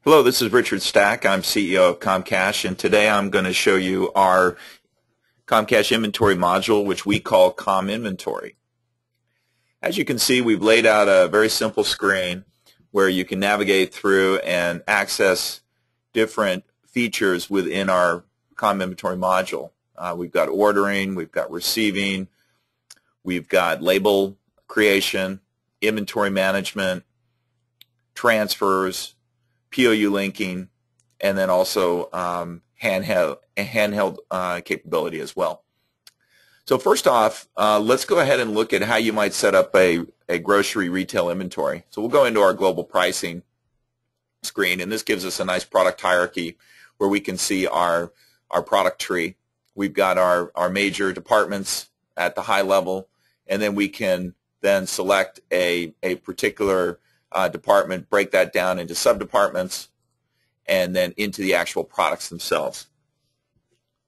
Hello, this is Richard Stack. I'm CEO of Comcash, and today I'm going to show you our Comcash inventory module, which we call Com Inventory. As you can see, we've laid out a very simple screen where you can navigate through and access different features within our Com Inventory module. We've got ordering, we've got receiving, we've got label creation, inventory management, transfers, POU linking, and then also handheld capability as well. So first off, let's go ahead and look at how you might set up a grocery retail inventory. So we'll go into our global pricing screen, and this gives us a nice product hierarchy where we can see our product tree. We've got our major departments at the high level, and then we can then select a particular department, break that down into sub-departments, and then into the actual products themselves.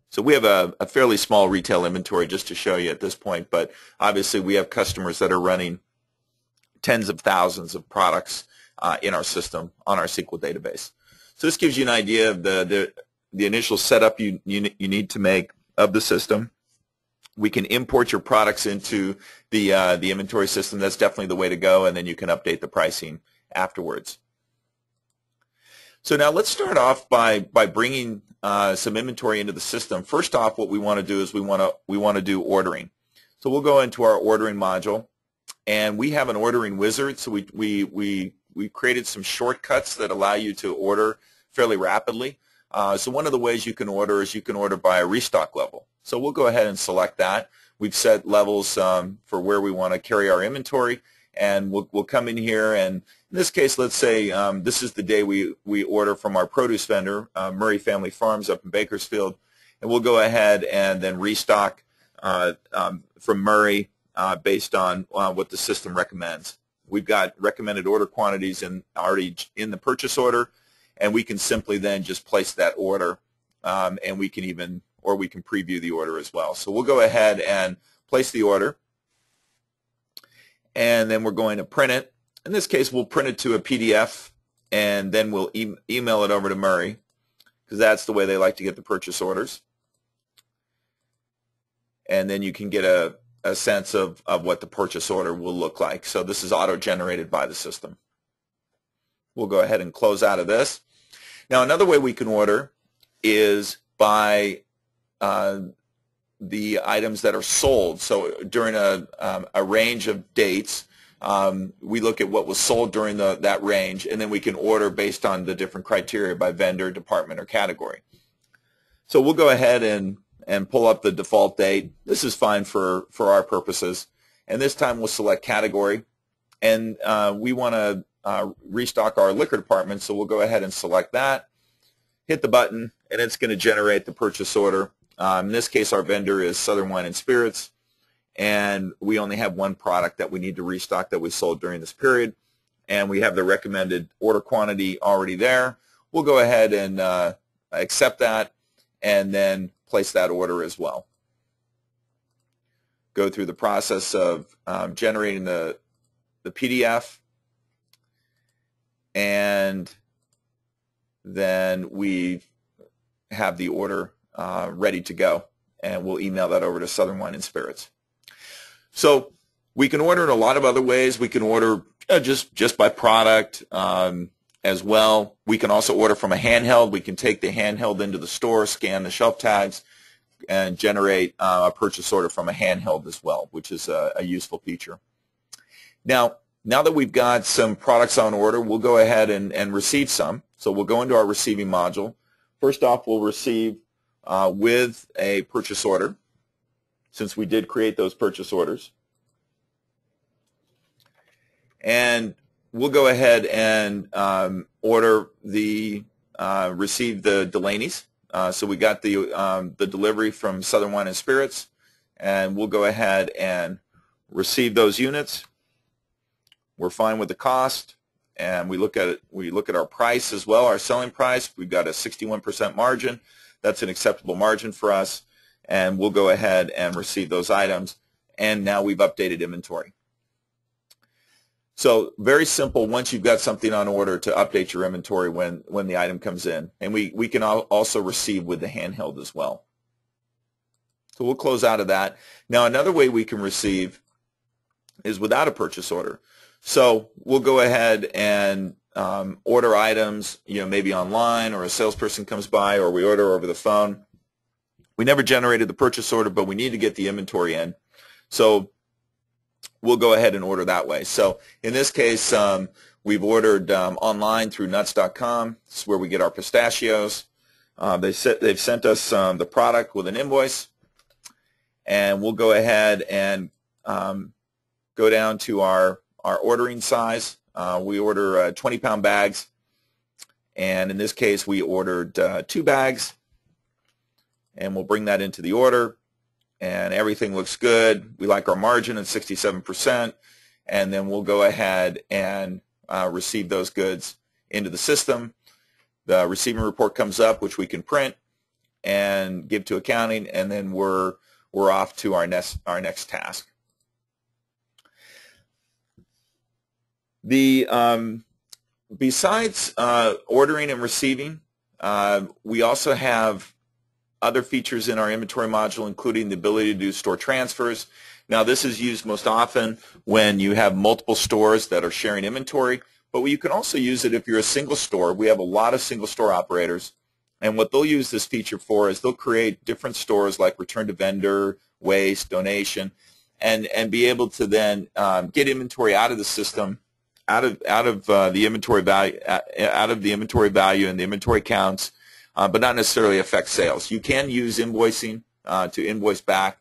So we have a fairly small retail inventory just to show you at this point, but obviously we have customers that are running tens of thousands of products in our system on our SQL database. So this gives you an idea of the initial setup you need to make of the system. We can import your products into the inventory system. That's definitely the way to go, and then you can update the pricing afterwards. So now let's start off by bringing some inventory into the system. First off, what we want to do is we want to do ordering. So we'll go into our ordering module, and we have an ordering wizard. So we created some shortcuts that allow you to order fairly rapidly. So one of the ways you can order is you can order by a restock level. So we'll go ahead and select that. We've set levels for where we want to carry our inventory, and we'll come in here, and in this case, let's say this is the day we order from our produce vendor, Murray Family Farms up in Bakersfield, and we'll go ahead and then restock from Murray based on what the system recommends. We've got recommended order quantities already in the purchase order, and we can simply then just place that order, and we can preview the order as well. So we'll go ahead and place the order, and then we're going to print it. In this case, we'll print it to a PDF, and then we'll email it over to Murray, because that's the way they like to get the purchase orders. And then you can get a sense of what the purchase order will look like. So this is auto-generated by the system. We'll go ahead and close out of this. Now, another way we can order is by the items that are sold. So during a range of dates, we look at what was sold during that range, and then we can order based on the different criteria by vendor, department, or category. So we'll go ahead and pull up the default date. This is fine for our purposes. And this time we'll select category, and we want to restock our liquor department, so we'll go ahead and select that, hit the button, and it's going to generate the purchase order. In this case, our vendor is Southern Wine and Spirits, and we only have one product that we need to restock that we sold during this period, and we have the recommended order quantity already there. We'll go ahead and accept that, and then place that order as well. Go through the process of generating the PDF, and then we have the order ready to go, and we'll email that over to Southern Wine and Spirits. So we can order in a lot of other ways. We can order just by product as well. We can also order from a handheld. We can take the handheld into the store, scan the shelf tags, and generate a purchase order from a handheld as well, which is a useful feature. Now that we've got some products on order, we'll go ahead and receive some. So we'll go into our receiving module. First off, we'll receive with a purchase order, since we did create those purchase orders. And we'll go ahead and receive the Delaney's. So we got the delivery from Southern Wine and Spirits, and we'll go ahead and receive those units. We're fine with the cost, and we look at our price as well, our selling price. We've got a 61% margin. That's an acceptable margin for us, and we'll go ahead and receive those items. And now we've updated inventory. So very simple once you've got something on order to update your inventory when the item comes in. And we can also receive with the handheld as well. So we'll close out of that. Now another way we can receive is without a purchase order. So we'll go ahead and order items, maybe online, or a salesperson comes by, or we order over the phone. We never generated the purchase order, but we need to get the inventory in. So we'll go ahead and order that way. So in this case, we've ordered online through nuts.com. This is where we get our pistachios. They've sent us the product with an invoice, and we'll go ahead and go down to our ordering size. We order 20-pound bags, and in this case we ordered 2 bags, and we'll bring that into the order, and everything looks good. We like our margin at 67%, and then we'll go ahead and receive those goods into the system. The receiving report comes up, which we can print and give to accounting, and then we're off to our next task. Besides ordering and receiving, we also have other features in our inventory module, including the ability to do store transfers. Now this is used most often when you have multiple stores that are sharing inventory, but you can also use it if you're a single store. We have a lot of single store operators, and what they'll use this feature for is they'll create different stores like return to vendor, waste, donation, and be able to then get inventory out of the system, out of the inventory value, and the inventory counts, but not necessarily affect sales. You can use invoicing to invoice back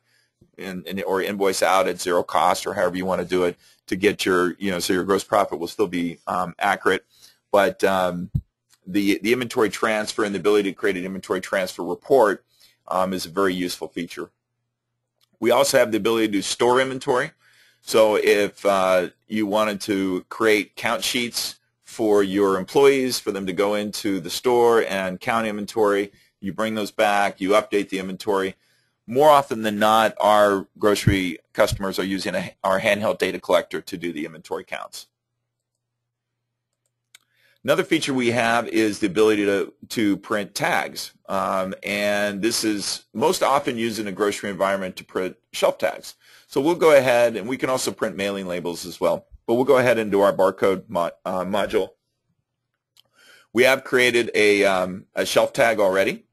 or invoice out at zero cost, or however you want to do it, to get your, so your gross profit will still be accurate. But the inventory transfer and the ability to create an inventory transfer report is a very useful feature. We also have the ability to store inventory. So if you wanted to create count sheets for your employees, for them to go into the store and count inventory, you bring those back, you update the inventory. More often than not, our grocery customers are using our handheld data collector to do the inventory counts. Another feature we have is the ability to print tags, and this is most often used in a grocery environment to print shelf tags. So we'll go ahead, and we can also print mailing labels as well, but we'll go ahead and do our barcode module. We have created a shelf tag already,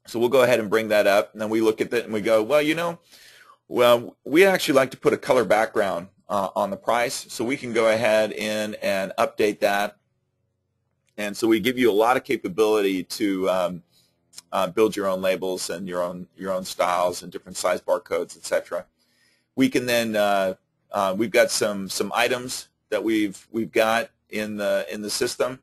so we'll go ahead and bring that up, and then we look at that and we go, well, we actually like to put a color background on the price, so we can go ahead and update that. And so we give you a lot of capability to build your own labels and your own styles and different size barcodes, etc. We can then we've got some items that we've got in the system,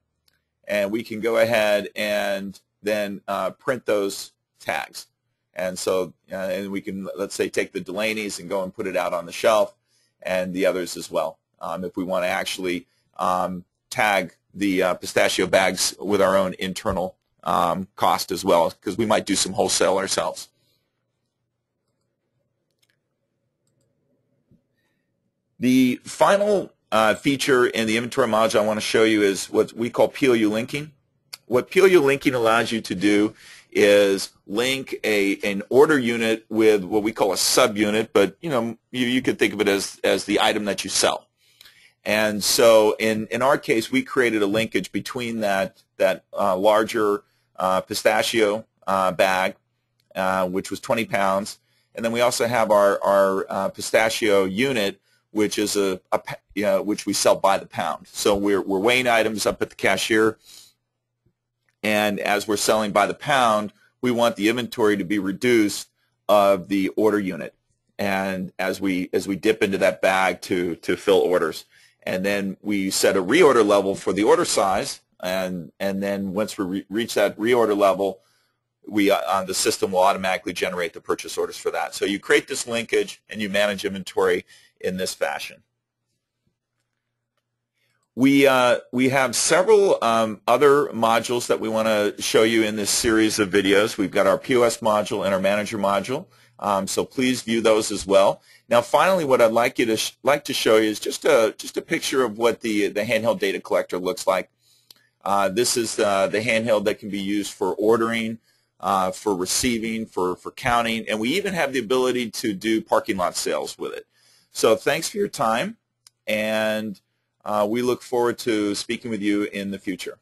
and we can go ahead and then print those tags. And so and we can, let's say, take the Delaney's and go and put it out on the shelf, and the others as well. If we want to actually tag the pistachio bags with our own internal cost as well, because we might do some wholesale ourselves. The final feature in the inventory module I want to show you is what we call POU linking. What POU linking allows you to do is link an order unit with what we call a subunit, but you could think of it as the item that you sell. And so in our case, we created a linkage between that larger pistachio bag, which was 20 pounds, and then we also have our pistachio unit, which is which we sell by the pound. So we're weighing items up at the cashier, and as we're selling by the pound, we want the inventory to be reduced of the order unit, and as we dip into that bag to fill orders. And then we set a reorder level for the order size, and then once we reach that reorder level, the system will automatically generate the purchase orders for that. So you create this linkage and you manage inventory in this fashion. We have several other modules that we want to show you in this series of videos. We've got our POS module and our manager module. So please view those as well. Now, finally, what I'd like to show you is just a picture of what the handheld data collector looks like. This is the handheld that can be used for ordering, for receiving, for counting, and we even have the ability to do parking lot sales with it. So thanks for your time, and we look forward to speaking with you in the future.